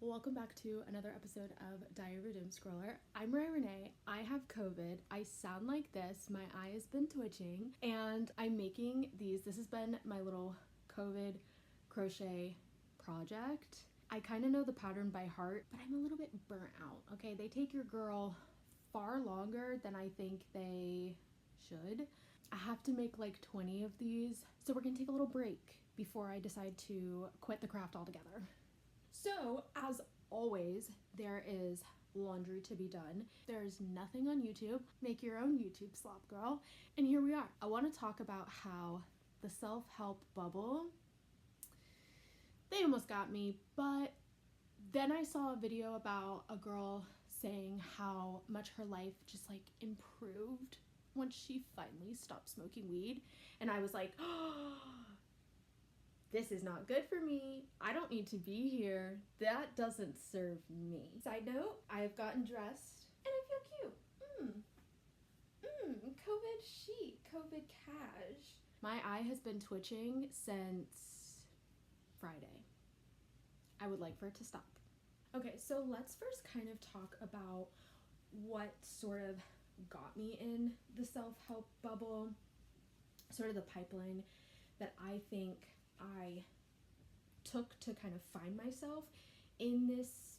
welcome back to another episode of Diary of a Doomscroller. I'm Renee. I have COVID. I sound like this. My eye has been twitching, and I'm making these. This has been my little COVID crochet project. I kind of know the pattern by heart, but I'm a little bit burnt out. Okay, they take your girl far longer than I think they should. I have to make like 20 of these, so we're gonna take a little break before I decide to quit the craft altogether. So, as always, there is laundry to be done. There's nothing on YouTube. Make your own YouTube slop, girl. And here we are. I want to talk about how the self-help bubble, they almost got me, but then I saw a video about a girl saying how much her life just like improved once she finally stopped smoking weed. And I was like, oh, this is not good for me. I don't need to be here. That doesn't serve me. Side note, I have gotten dressed and I feel cute. COVID chic, COVID cash. My eye has been twitching since Friday. I would like for it to stop. Okay, so let's first kind of talk about what sort of got me in the self-help bubble, sort of the pipeline that I think I took to kind of find myself in this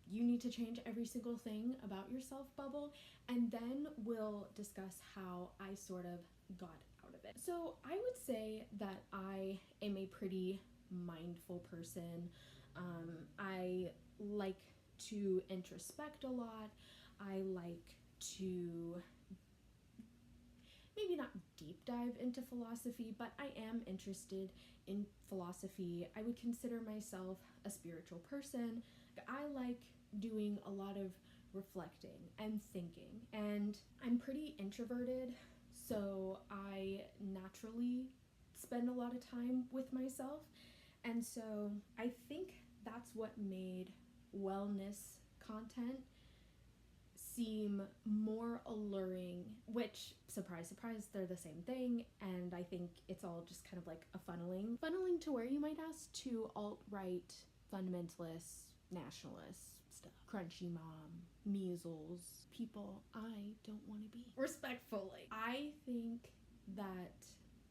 you need to change every single thing about yourself bubble, and then we'll discuss how I sort of got out of it. So I would say that I am a pretty mindful person. I like to introspect a lot. I like to maybe not deep dive into philosophy, but I am interested in philosophy. I would consider myself a spiritual person. I like doing a lot of reflecting and thinking, and I'm pretty introverted, so I naturally spend a lot of time with myself, and so I think that's what made wellness content seem more alluring, which, surprise, surprise, they're the same thing, and I think it's all just kind of like a funneling to where you might ask, to alt-right, fundamentalist, nationalist stuff. Crunchy mom, measles, people I don't want to be. Respectfully. I think that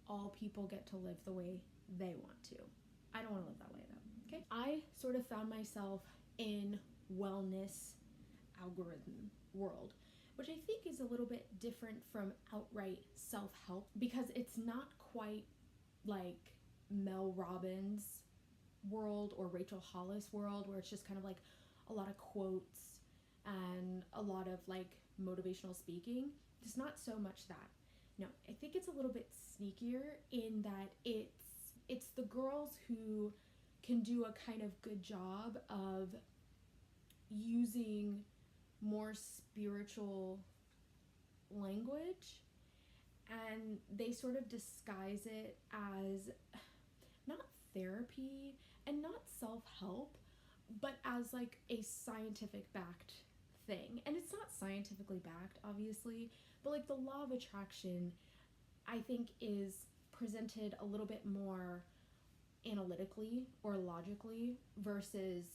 all people get to live the way they want to. I don't want to live that way though, okay? I sort of found myself in wellness algorithm world, which I think is a little bit different from outright self-help, because it's not quite like Mel Robbins' world or Rachel Hollis' world, where it's just kind of like a lot of quotes and a lot of like motivational speaking. It's not so much that. No, I think it's a little bit sneakier in that it's the girls who can do a kind of good job of using more spiritual language, and they sort of disguise it as not therapy and not self-help, but as like a scientific backed thing. And it's not scientifically backed, obviously, but like the law of attraction, I think, is presented a little bit more analytically or logically versus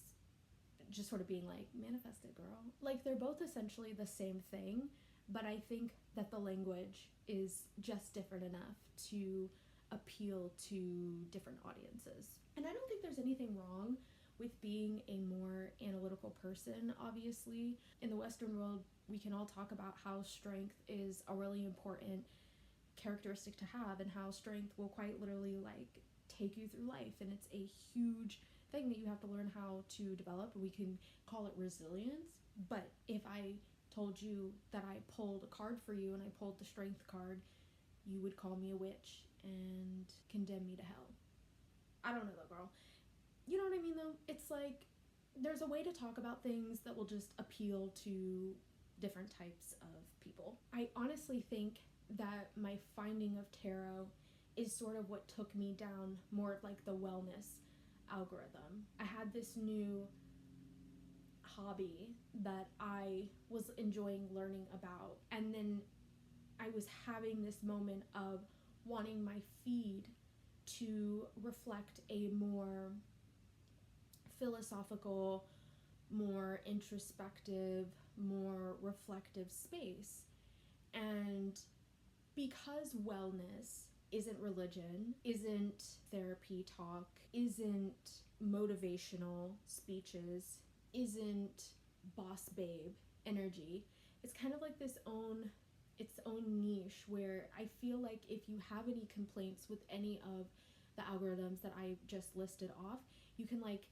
just sort of being like, manifest it, girl. Like, they're both essentially the same thing, but I think that the language is just different enough to appeal to different audiences. And I don't think there's anything wrong with being a more analytical person, obviously. In the Western world, we can all talk about how strength is a really important characteristic to have, and how strength will quite literally like take you through life, and it's a huge thing that you have to learn how to develop. We can call it resilience, but if I told you that I pulled a card for you and I pulled the strength card, you would call me a witch and condemn me to hell. I don't know though, girl. You know what I mean though? It's like there's a way to talk about things that will just appeal to different types of people. I honestly think that my finding of tarot is sort of what took me down more of like the wellness algorithm. I had this new hobby that I was enjoying learning about, and then I was having this moment of wanting my feed to reflect a more philosophical more introspective, more reflective space. And because wellness isn't religion, isn't therapy talk, isn't motivational speeches, isn't boss babe energy, it's kind of like its own niche where I feel like if you have any complaints with any of the algorithms that I just listed off, you can like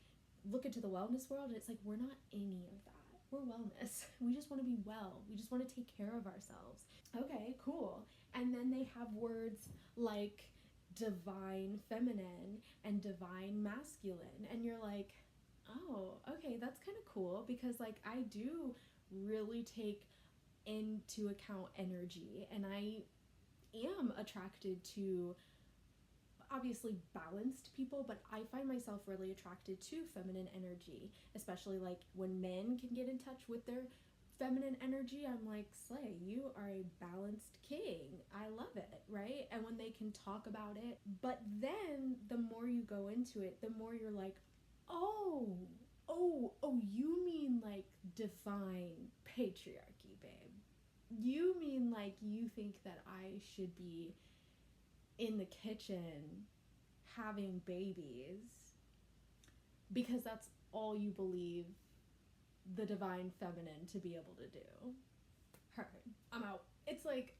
look into the wellness world and it's like, we're not any of that. We're wellness. We just want to be well. We just want to take care of ourselves. Okay, cool. And then they have words like divine feminine and divine masculine. And you're like, oh, okay, that's kind of cool, because like I do really take into account energy, and I am attracted to obviously balanced people, but I find myself really attracted to feminine energy, especially like when men can get in touch with their feminine energy. I'm like, Slay, you are a balanced king. I love it, right? And when they can talk about it, but then the more you go into it, the more you're like, oh, you mean like divine patriarchy, babe. You mean like you think that I should be in the kitchen having babies because that's all you believe the divine feminine to be able to do. Her, I'm out. It's like,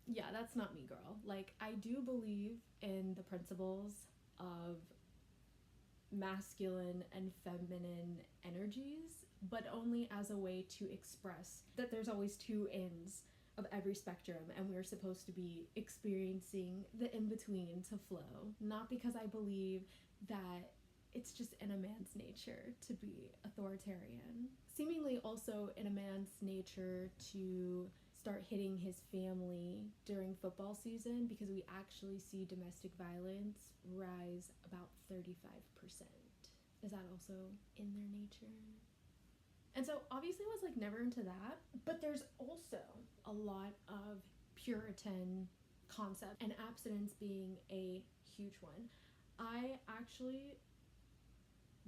yeah, that's not me, girl. Like, I do believe in the principles of masculine and feminine energies, but only as a way to express that there's always two ends of every spectrum, and we're supposed to be experiencing the in-between to flow. Not because I believe that it's just in a man's nature to be authoritarian. Seemingly also in a man's nature to start hitting his family during football season, because we actually see domestic violence rise about 35%. Is that also in their nature? And so obviously I was like never into that, but there's also a lot of Puritan concept, and abstinence being a huge one. I actually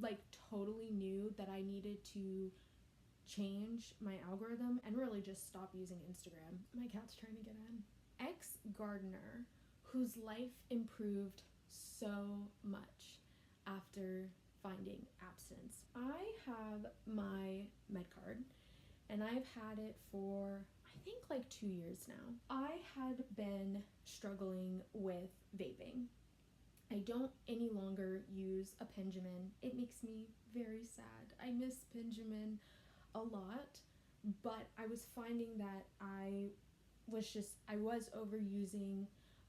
like totally knew that I needed to change my algorithm and really just stop using Instagram. My cat's trying to get in. Ex-gardener whose life improved so much after finding abstinence. I have my med card, and I've had it for I think like 2 years now. I had been struggling with vaping. I don't any longer use a Benjamin. It makes me very sad. I miss Benjamin a lot, but I was finding that I was overusing.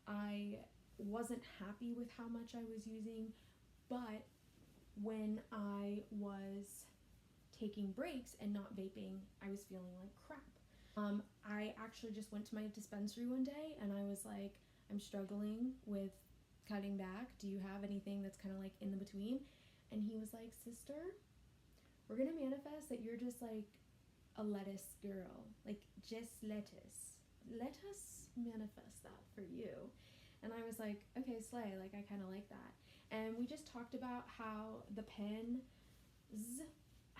I wasn't happy with how much I was using, but when I was taking breaks and not vaping, I was feeling like crap. I actually just went to my dispensary one day and I was like, I'm struggling with cutting back. Do you have anything that's kind of like in the between? And he was like, sister, we're gonna manifest that you're just like a lettuce girl, like just lettuce. Let us manifest that for you. And I was like, okay, slay, like I kind of like that. And we just talked about how the pens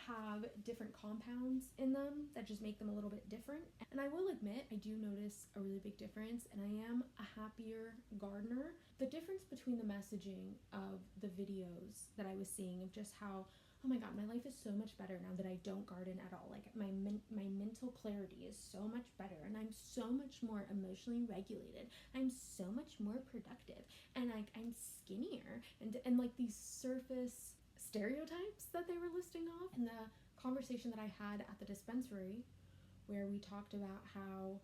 have different compounds in them that just make them a little bit different. And I will admit, I do notice a really big difference, and I am a happier gardener. The difference between the messaging of the videos that I was seeing of just how, oh my god, my life is so much better now that I don't garden at all. Like my mental clarity is so much better, and I'm so much more emotionally regulated. I'm so much more productive, and like I'm skinnier, and like these surface stereotypes that they were listing off. And the conversation that I had at the dispensary, where we talked about how,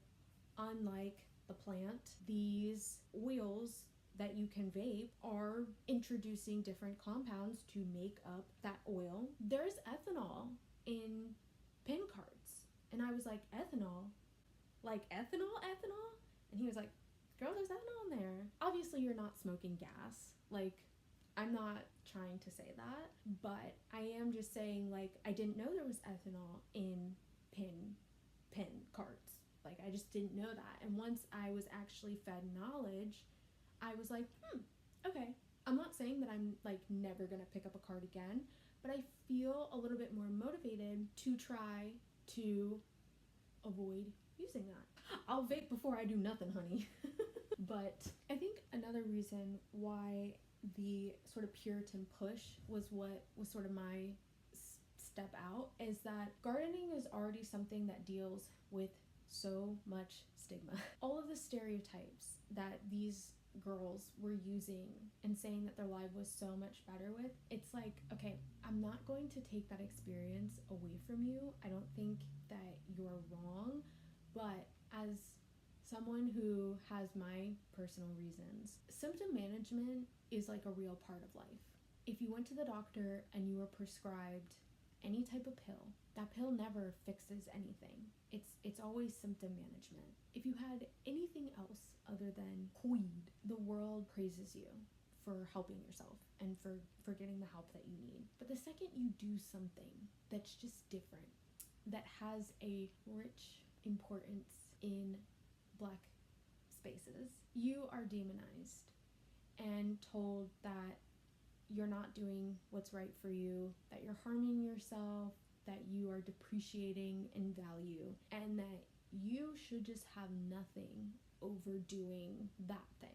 unlike the plant, these oils that you can vape are introducing different compounds to make up that oil. There's ethanol in pen cards. And I was like, ethanol? Like ethanol? And he was like, girl, there's ethanol in there. Obviously, you're not smoking gas. Like, I'm not trying to say that, but I am just saying, like, I didn't know there was ethanol in pen cards. Like, I just didn't know that. And once I was actually fed knowledge, I was like, okay. I'm not saying that I'm like never gonna pick up a card again, but I feel a little bit more motivated to try to avoid using that. I'll vape before I do nothing, honey. But I think another reason why the sort of Puritan push was what was sort of my step out is that gardening is already something that deals with so much stigma. All of the stereotypes that these girls were using and saying that their life was so much better with, it's like, okay, I'm not going to take that experience away from you. I don't think that you're wrong, but as someone who has my personal reasons, symptom management is like a real part of life. If you went to the doctor and you were prescribed any type of pill, that pill never fixes anything. It's always symptom management. If you had anything else other than ouid, the world praises you for helping yourself and for getting the help that you need. But the second you do something that's just different, that has a rich importance in Black spaces, you are demonized and told that you're not doing what's right for you, that you're harming yourself, that you are depreciating in value, and that you should just have nothing over doing that thing.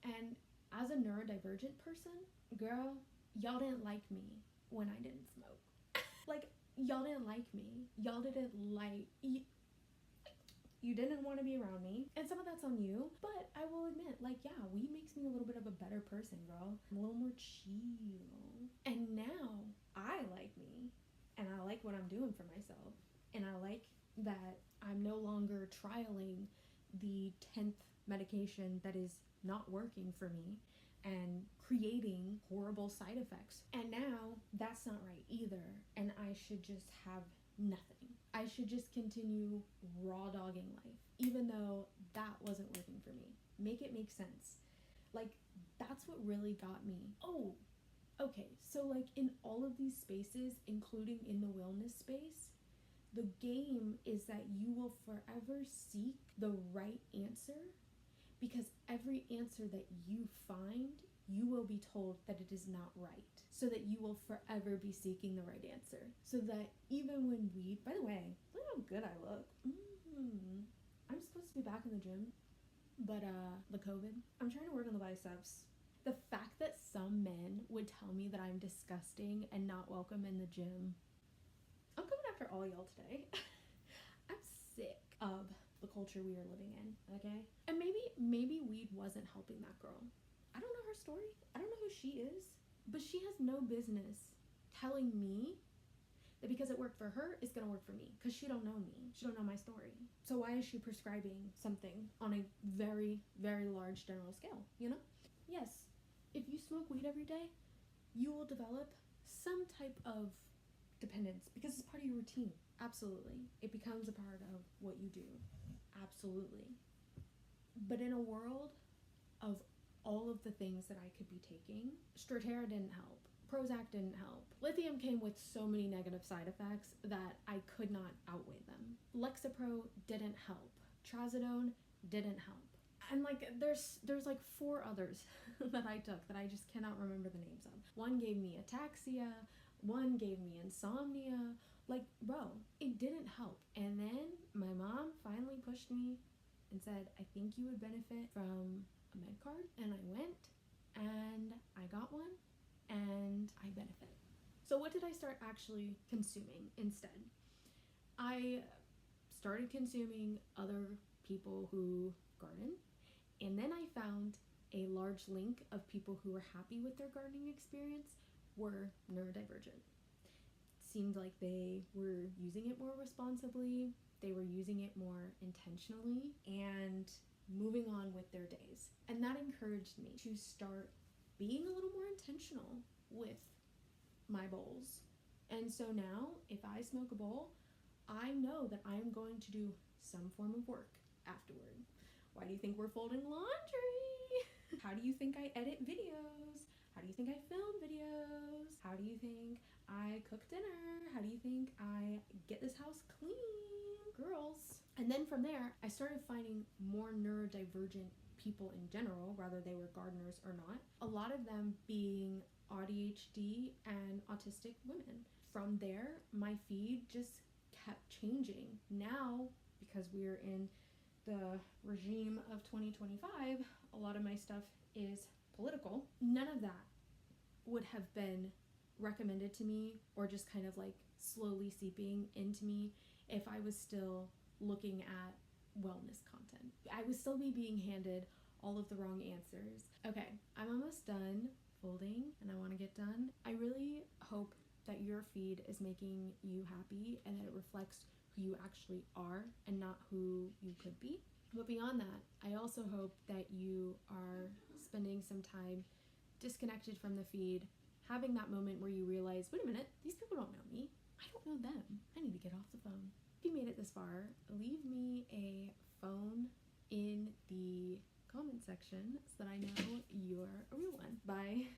And as a neurodivergent person, girl, y'all didn't like me when I didn't smoke. Like, y'all didn't like me. Y'all didn't like... You didn't want to be around me, and some of that's on you, but I will admit, like, yeah, weed makes me a little bit of a better person, girl. I'm a little more chill, and now I like me, and I like what I'm doing for myself, and I like that I'm no longer trialing the 10th medication that is not working for me and creating horrible side effects, and now that's not right either, and I should just have nothing. I should just continue raw dogging life, even though that wasn't working for me. Make it make sense. Like, that's what really got me. Oh, okay, so like in all of these spaces, including in the wellness space, the game is that you will forever seek the right answer, because every answer that you find, you will be told that it is not right, so that you will forever be seeking the right answer. So that even when weed, by the way, look how good I look. I'm supposed to be back in the gym, but the COVID, I'm trying to work on the biceps. The fact that some men would tell me that I'm disgusting and not welcome in the gym. I'm coming after all y'all today. I'm sick of the culture we are living in, okay? And maybe weed wasn't helping that girl. I don't know her story. I don't know who she is. But she has no business telling me that because it worked for her, it's gonna work for me. Because she don't know me. She don't know my story. So why is she prescribing something on a very, very large general scale, you know? Yes, if you smoke weed every day, you will develop some type of dependence because it's part of your routine. Absolutely. It becomes a part of what you do. Absolutely. But in a world of all of the things that I could be taking, Strattera didn't help. Prozac didn't help. Lithium came with so many negative side effects that I could not outweigh them. Lexapro didn't help. Trazodone didn't help. And like there's like 4 others that I took that I just cannot remember the names of. One gave me ataxia, one gave me insomnia. Like, bro, it didn't help. And then my mom finally pushed me and said, I think you would benefit from a med card. And I went and I got one and I benefit. So what did I start actually consuming instead? I started consuming other people who garden, and then I found a large link of people who were happy with their gardening experience were neurodivergent. It seemed like they were using it more responsibly, they were using it more intentionally, and moving on with their days. And that encouraged me to start being a little more intentional with my bowls. And so now, if I smoke a bowl, I know that I'm going to do some form of work afterward. Why do you think we're folding laundry? How do you think I edit videos? How do you think I film videos? How do you think I cook dinner? How do you think I get this house clean? Girls. And then from there, I started finding more neurodivergent people in general, whether they were gardeners or not. A lot of them being ADHD and autistic women. From there, my feed just kept changing. Now, because we're in the regime of 2025, a lot of my stuff is political. None of that would have been recommended to me or just kind of like slowly seeping into me if I was still looking at wellness content. I would still be being handed all of the wrong answers. Okay, I'm almost done folding and I want to get done. I really hope that your feed is making you happy and that it reflects who you actually are and not who you could be. But beyond that, I also hope that you are spending some time disconnected from the feed, having that moment where you realize, wait a minute, these people don't know me. I don't know them. I need to get off the phone. If you made it this far, leave me a phone in the comment section so that I know you're a real one. Bye.